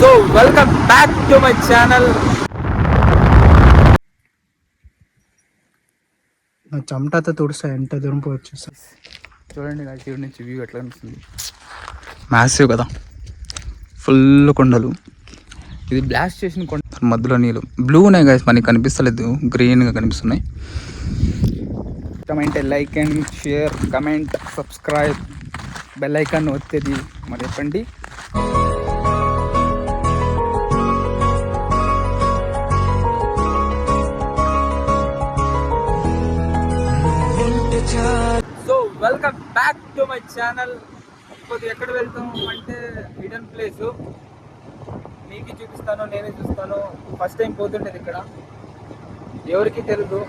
So welcome back to my channel. నా చెమటతో తుడుస్తా ఎంత దూరం వచ్చేస్తా. చూడండి ఇక్కడ నుంచి వ్యూ ఎట్లా అనిపిస్తుంది. మ్యాసివ్ కదా, ఫుల్ కొండలు. ఇది బ్లాస్ట్ చేసిన కొండ, మధ్యలో నీళ్ళు బ్లూ ఉన్నాయి గైస్, మనకి కనిపిస్తలేదు, గ్రీన్గా కనిపిస్తున్నాయి. ఇష్టమైతే like and share, comment, subscribe, bell icon వచ్చేది మరి చెప్పండి. So welcome back to my channel. కొద్దిగా ఎక్కడ వెళ్తాం అంటే హిడెన్ ప్లేస్ మీకు చూపిస్తాను, నేనే చూస్తాను. ఫస్ట్ టైం పోతుండేది ఇక్కడ, ఎవరికి తెలియదు.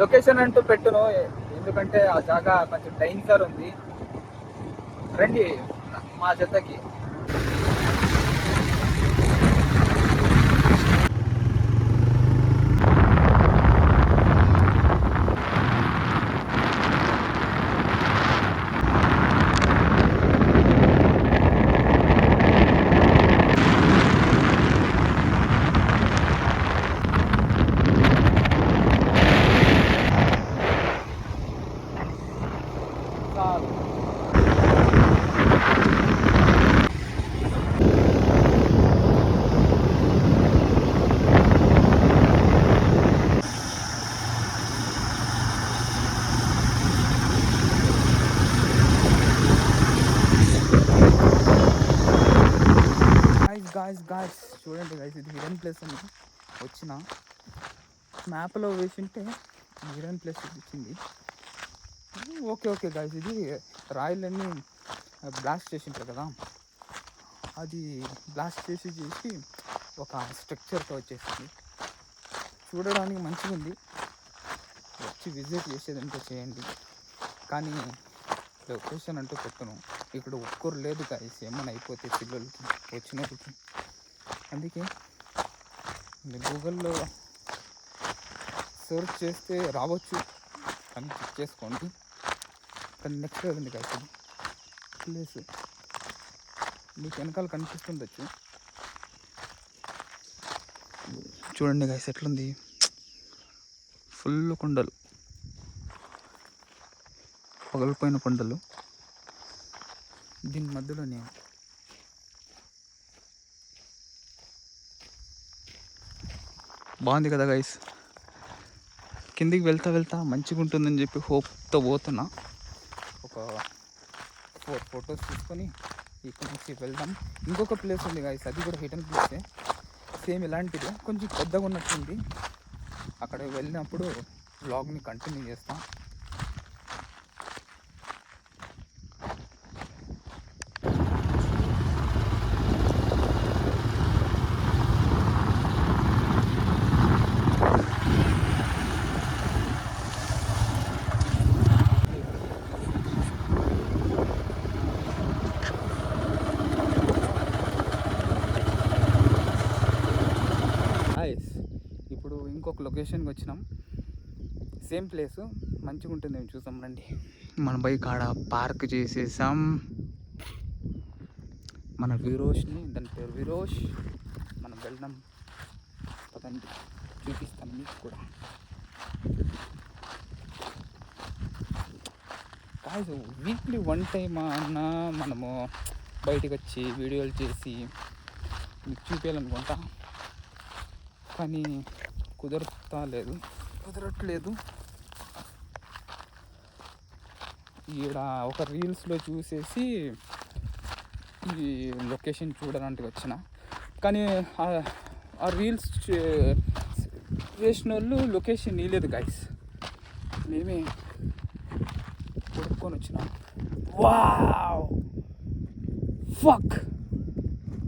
లొకేషన్ అంటూ పెట్టును, ఎందుకంటే ఆ జాగా కొంచెం డేంజర్ ఉంది. రండి మా జతకి. గాయస్ చూడండి గాయస్, ఇది హిడెన్ ప్లేస్ అని వచ్చిన మ్యాప్లో వేసింటే హిడెన్ ప్లేస్ చూపించింది. ఓకే గాయస్, ఇది రాయిలన్నీ బ్లాస్ట్ చేసింటారు కదా, అది బ్లాస్ట్ చేసి ఒక స్ట్రక్చర్తో వచ్చేసింది. చూడడానికి మంచిగా ఉంది, వచ్చి విజిట్ చేసేదంతా చేయండి. కానీ లొకేషన్ అంటూ పెట్టను, ఇక్కడ ఒక్కరు లేదు గాయస్, ఏమైనా అయిపోతే పిల్లలకి వచ్చినప్పటికి. అందుకే గూగుల్లో సెర్చ్ చేస్తే రావచ్చు, కానీ చెక్ చేసుకోండి. కానీ నెక్స్ట్ ఉంది గాయస్, ఇది ప్లేస్ మీకు వెనకాల కనిపిస్తుండొచ్చు. చూడండి గాయస్ ఎట్లుంది, ఫుల్ కొండలు, పగలిపోయిన కొండలు. దీని మధ్యలో నేను బాగుంది కదా గైస్. కిందికి వెళ్తా మంచిగా ఉంటుందని చెప్పి హోప్తో పోతున్నా. ఒక 4 ఫొటోస్ తీసుకొని ఇక్కడ నుంచి వెళ్దాం. ఇంకొక ప్లేస్ ఉంది గైస్, అది కూడా హిడెన్ ప్లేసే, సేమ్ ఇలాంటిది, కొంచెం పెద్దగా ఉన్నట్టుంది. అక్కడ వెళ్ళినప్పుడు వ్లాగ్ని కంటిన్యూ చేస్తాం. ఇప్పుడు ఇంకొక లొకేషన్కి వచ్చినాం, సేమ్ ప్లేసు, మంచిగా ఉంటుంది, మేము చూసాం రండి. మన బైక్ ఆడ పార్క్ చేసేసాం. మన విరోష్ని, దాని పేరు విరోష్, మనం వెళ్దాం పదండి, చూపిస్తాను మీకు కూడా. కాదు, వీక్లీ 1 టైం అన్నా మనము బయటకు వచ్చి వీడియోలు చేసి మీకు చూపించాలనుకుంటా, కానీ కుదరట్లేదు. ఈడ ఒక రీల్స్లో చూసేసి ఈ లొకేషన్ చూడడానికి వచ్చిన, కానీ ఆ రీల్స్ చేసిన వాళ్ళు లొకేషన్ ఇవ్వలేదు గైస్, మేమే కొడుక్కొని వచ్చినాం. వావ్ ఫక్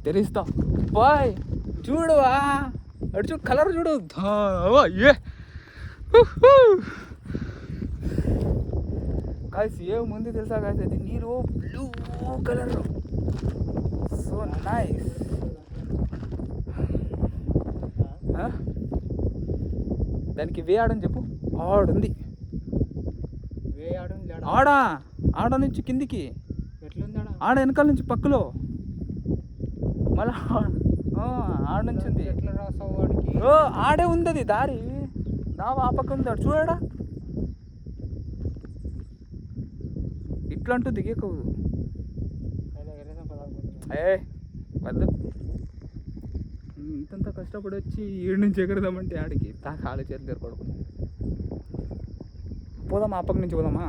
తెరిస్తా బాయ్, చూడవా అటు చూడు, కలర్ చూడు, ఏ కాసి ఏముంది తెలుసా కాసి, అది నీరు బ్లూ కలర్, సో నైస్. దానికి వే ఆడని చెప్పు, ఆడుంది ఆడ నుంచి కిందికి, ఆడ వెనకాల నుంచి పక్కలో మళ్ళా ఆడ నుంచి ఉంది. ఎట్లా రాసావు వాడికి? ఓ ఆడే ఉంది అది దారి. దావా ఆ పక్క ఉంది చూడడా. ఇట్లా అంటూ దిగేకూడదు. ఏ వద్దు. ఇంతంత కష్టపడి వచ్చి ఈడి నుంచి ఎగరదామంటే ఆడికి కాలు చేతులు తెరపడుకుంది. పోదామా ఆ పక్క నుంచి పోదామా?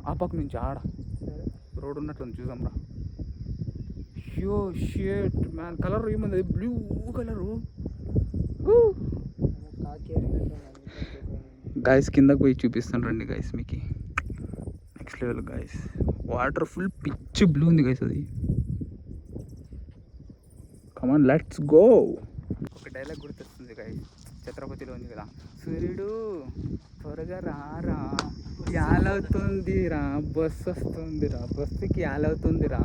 ఆ పక్క నుంచి ఆడ రోడ్ ఉన్నట్లుంది చూద్దాం రా. షో షేట్ మ్యాన్. కలర్ ఏముంది? Blue colour. గైస్ కిందకు పోయి చూపిస్తాను రండి గైస్ మీకు. Next level guys. Water full pitch blue ఉంది గైస్. అది కమాన్ లెట్స్ గో. ఒక డైలాగ్ గుర్తొస్తుంది గైస్, ఛత్రపతిలో ఉంది కదా, సూర్యుడు త్వరగా రారా యాలవుతుందిరా, బస్సు వస్తుందిరా, బస్సుకి యాలవుతుందిరా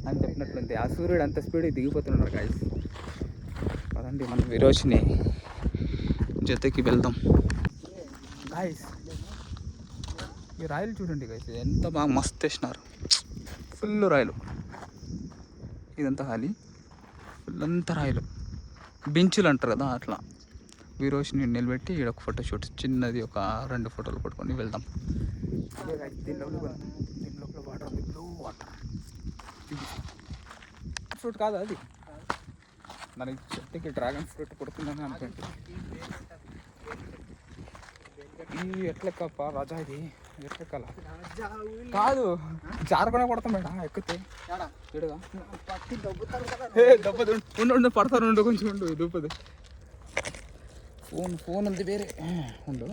అని చెప్పినట్లుంది. ఆ సూర్యుడు అంత స్పీడ్గా దిగిపోతున్నాడు గైస్. పదండి మనం విరోచిని జతకి వెళ్దాం గైస్. ఈ రాయలు చూడండి గైస్, ఎంత బాగా మస్తు వేసినారు. ఫుల్ రాయలు. ఇదంతా ఖాళీ, ఫుల్ అంతా రాయలు. బెంచులు అంటారు కదా అట్లా. విరోచిని నిలబెట్టి ఈడ ఒక ఫోటోషూట్ చిన్నది, ఒక 2 ఫోటోలు పట్టుకొని వెళ్దాం. దీని లోపల వాటర్ ఉంది, బ్లూ వాటర్. ఫ్రూట్ కాదా అది? మనకి చెట్టుకి డ్రాగన్ ఫ్రూట్ పుడుతుందని అనుకుంటే ఈ ఎట్లెక్కప్ప రాజా, ఇది ఎట్లెక్కాల కాదు, జారకుండా కొడతాం మేడం ఎక్కితే ఇడుగా. దెబ్బ ఉండు పడతాను, ఉండు కొంచెం ఉండు, దూపదు. ఫోన్ ఉంది వేరే ఉండు.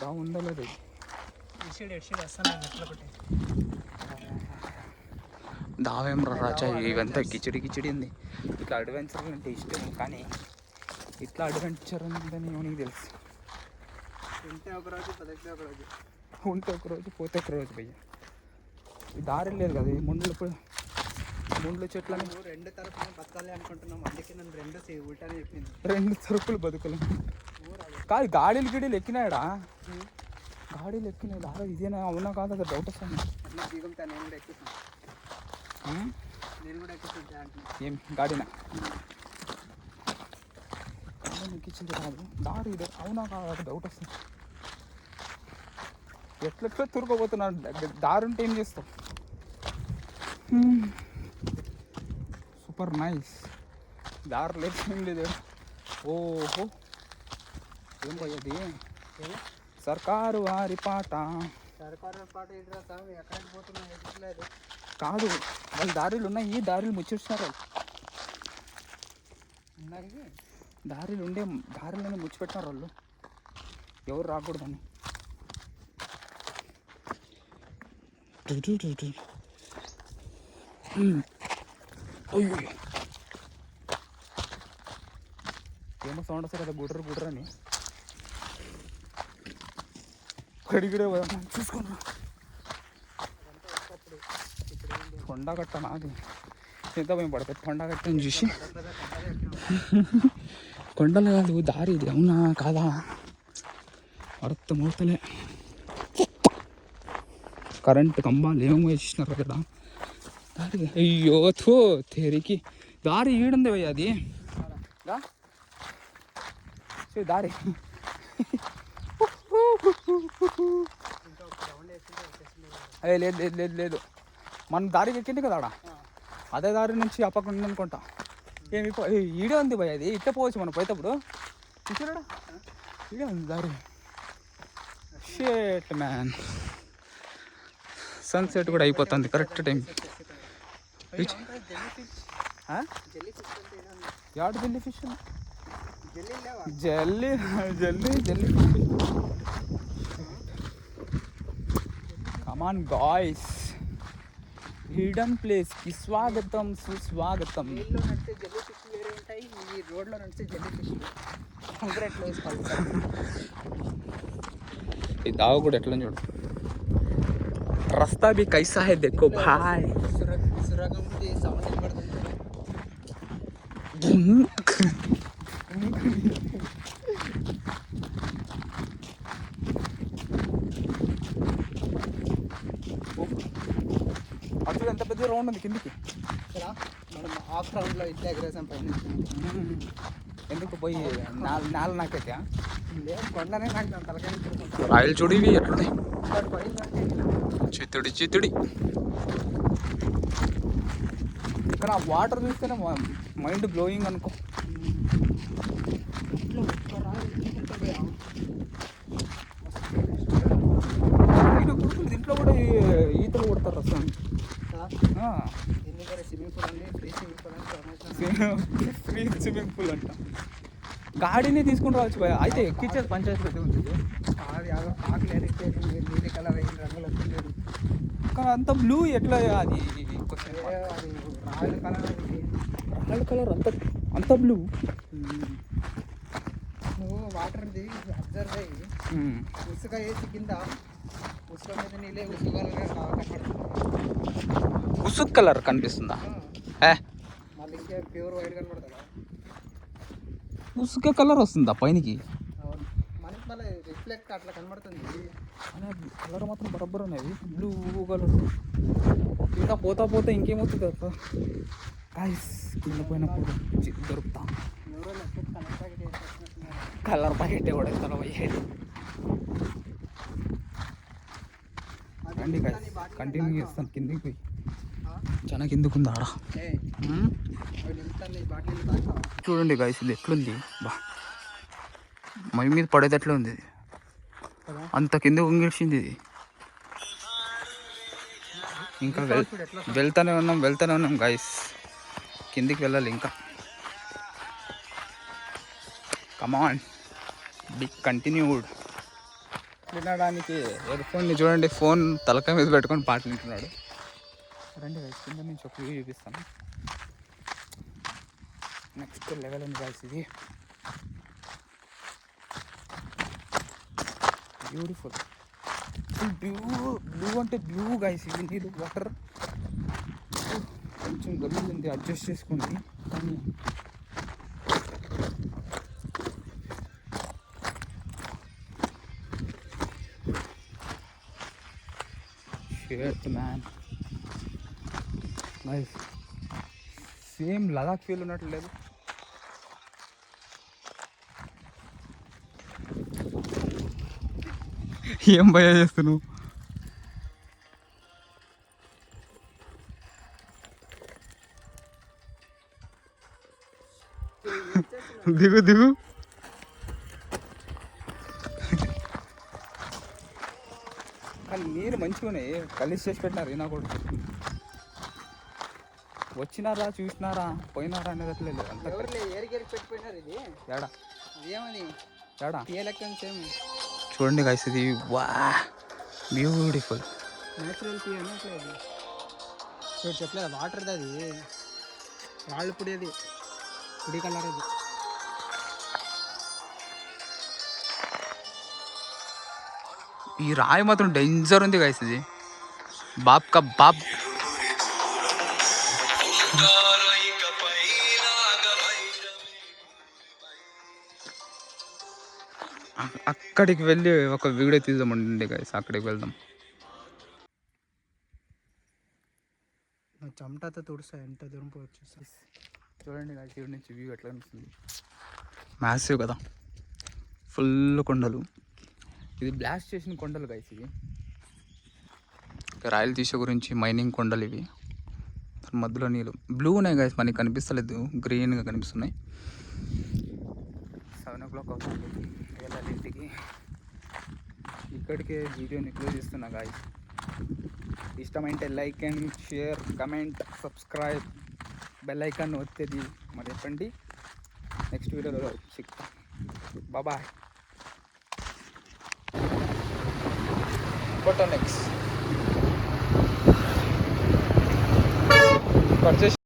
బాగుందా లేదు? దావేం రాజా, ఇవంతా కిచిడి ఉంది. ఇట్లా అడ్వెంచర్ అంటే ఇష్టం, కానీ ఇట్లా అడ్వెంచర్ ఉందని నీకు తెలుసు. ఉంటే ఒక రోజు పోతే ఒక రోజు భయ్య. ఈ దారి లేదు కదా, ఈ ముండ్ల చెట్లని 2 తరపులు బతకాలి అనుకుంటున్నాం. అందుకే నన్ను 2 ఉల్టానే చెప్పింది. 2 తరపులు బతుకులు కాదు. గాడీలు గిడీలు ఎక్కినాయడా? గాడీలు ఎక్కినాయి. దారా ఇదేనా అవునా కాదు, అది డౌట్ వస్తాను. నేను కూడా ఎక్కుతాను. ఏం గాడినా ఎక్కించింది కాదు, దారి ఇది అవునా కాదు, అది డౌట్ వస్తుంది. ఎట్లెట్లా తురుకోబోతున్నాను. దారి ఉంటే ఏం చేస్తాం? Super nice. దారి లేదు, ఏం లేదు. ఓహో ఏం పోయేది? సర్కారు వారి పాట. ఎక్కడికి పోతున్నా కాదు, వాళ్ళ దారులు ఉన్నాయి. ఈ దారులు ముచ్చిస్తున్నారు. దారిలు ఉండే దారిలోనే ముచ్చిపెట్టినారు వాళ్ళు, ఎవరు రాకూడదని. ఏమో సౌండ్ వస్తుంది కదా, గుడ్ర అని. కడిగిడే చూసుకున్నా. కొండగట్ట నాది ఎంత భయం పడుతుంది. కొండగట్టని చూసి కొండలు కాదు దారి ఇది, అవునా కాదా అర్థమవుతలే. కరెంట్ కంబాలు ఏమో వేసినారు కదా దారి. అయ్యో థో తేరికి దారి ఈడుంది భయ్య, అది దారి. అదే లేదు లేదు లేదు లేదు, మన దారికి ఎక్కింది కదా ఆడ, అదే దారి నుంచి ఆ పక్కన ఉంది అనుకుంటా. ఏమి ఈడే ఉంది భయ, అది ఇట్లా పోవచ్చు మనం పోయేటప్పుడు. చూసాడా ఈడే ఉంది దారి. షేట్ మ్యాన్. సన్సెట్ కూడా అయిపోతుంది కరెక్ట్ టైం. యాడ్ jellyfish, jelly jelly jellyfish. Come on guys, hidden place కి స్వాగతం సుస్వాగతం. రోడ్లో నడిచే జెల్లీ ఫిష్ ఈ దావ కూడా ఎట్లా చూడు. రస్తా भी कैसा है देखो भाई. అసలు ఎంత పెద్ద రౌండ్ ఉంది కిందికి. ఇక్కడ మనం హాఫ్ రౌండ్లో ఇట్లా ఎగరేసాం పైన. ఎందుకు పోయి నాలుగు నాకైతే లేదు కొండనే నాకు తలకాయ రాయలు చూడు ఇవి ఎట్లున్నాయి. చిత్తుడి ఇక్కడ వాటర్ చూస్తేనే మైండ్ బ్లోయింగ్ అనుకో. దీంట్లో కూడా ఈతలు కొడతారు అసలు. స్విమ్మింగ్ పూల్ అండి, free swimming pool free swimming pool అంట. గాడిని తీసుకుని రావచ్చు భయ. అయితే ఎక్కించేది పంచాయతీ పెద్ద ఉంటుంది. అది ఆకులు ఎరిస్తే నీలి కలర్ అయిన రంగులు వస్తుంది. కానీ అంత బ్లూ ఎట్లా అది అది రాయల్ కలర్, రాయల్ కలర్ అంత బ్లూ. నువ్వు వాటర్ది అబ్జర్వ్ అయ్యి ఉసుక వేసి కింద ఉసుక మీద నీళ్ళే ఉసుక కనపడుతుంది. ఉసుక్ కలర్ కనిపిస్తుందా? మళ్ళీ ఇంకా ప్యూర్ వైట్ కనపడుతుందా? ఉసుక కలర్ వస్తుందా పైనకి? అవును, మనకి మళ్ళీ రిఫ్లెక్ట్ అట్లా కనబడుతుంది. కలర్ మాత్రం బరబ్బర్ అనేది బ్లూ కలర్. ఇంకా పోతా ఇంకేమవుతుంది కదా గాయ్స్. కింద పోయినప్పుడు దొరుకుతా. కలర్ ప్యాకెట్ కూడా ఇస్తాను పోయేది. రండి గాయ్స్, కంటిన్యూ చేస్తాను. కిందికి పోయి చాలా కిందకు ఉంది ఆడ. చూడండి గాయ్స్, ఇది ఎట్లుంది బా, మై మీద పడేది ఉంది ఇది. అంత కింద ఉంగిసింది ఇది. ఇంకా వెళ్తానే ఉన్నాం గాయ్స్. కిందికి వెళ్ళాలి ఇంకా. కమాన్ బి కంటిన్యూడ్. వినడానికి ఇయర్ఫోన్ని చూడండి, ఫోన్ తలకాయ మీద పెట్టుకొని పాటలు వింటున్నాడు. రండి గాయ్స్, కింద నుంచి ఒక వ్యూ చూపిస్తాను. నెక్స్ట్ లెవెల్ ఉంది గాయ్స్ ఇది. బ్యూటిఫుల్ బ్లూ అంటే బ్లూ గాయ్స్. ఇది నీరు వాటర్ కొంచెం గలీజ్ ఉంది, అడ్జస్ట్ చేసుకుంది. కానీ షేట్ man nice. Same Ladakh feel ఉన్నట్లు లేదు. ఏం భయ చేస్తున్నావు? దిగు కానీ నీరు మంచిగానే కలిసి చేసి పెట్టినారు. ఈయన కూడా వచ్చినారా, చూసినారా, పోయినారా అనేది అట్లేదు. అంత పెట్టిపోయినారు. ఇది ఏడా అదేమని ఏడా సేమ్ చూడండి గాయ్స్, ఇది వా బ్యూటిఫుల్ నేచురల్ టీ అనట్లేదు. చూడు చెప్పలేదు, వాటర్ది అది రాళ్ళు పొడేది, పొడి కలర్ అది. ఈ రాయి మాత్రం డేంజర్ ఉంది గాయ్స్. ఇది బాబ్ కా బాబ్. అక్కడికి వెళ్ళి ఒక వీడియో తీద్దామండి గాయ్స్. అక్కడికి వెళ్దాం. నా చెమటతో తుడుస్తా ఎంత దూరం పోవచ్చు. చూడండి గాయ్స్, ఇక్కడ నుంచి వ్యూ ఎట్లా అనిపిస్తుంది. మ్యాసివ్ కదా, ఫుల్ కొండలు. ఇది బ్లాస్ట్ చేసిన కొండలు గాయ్స్. ఇవి రాయల్ తీసే గురించి మైనింగ్ కొండలు ఇవి. మధ్యలో నీళ్ళు బ్లూ ఉన్నాయి గాయ్స్, మనకి కనిపిస్తలేదు, గ్రీన్గా కనిపిస్తున్నాయి. 7 o'clock అవుతుంది, వెళ్ళాలి ఇంటికి. ఇక్కడికే వీడియోని క్లోజ్ చేస్తున్నా గాయ్స్. ఇష్టమైతే like and share, comment, subscribe, bell icon వచ్చేది మరి చెప్పండి. నెక్స్ట్ వీడియోలో సిక్తా. బాయ్. Photo next purchase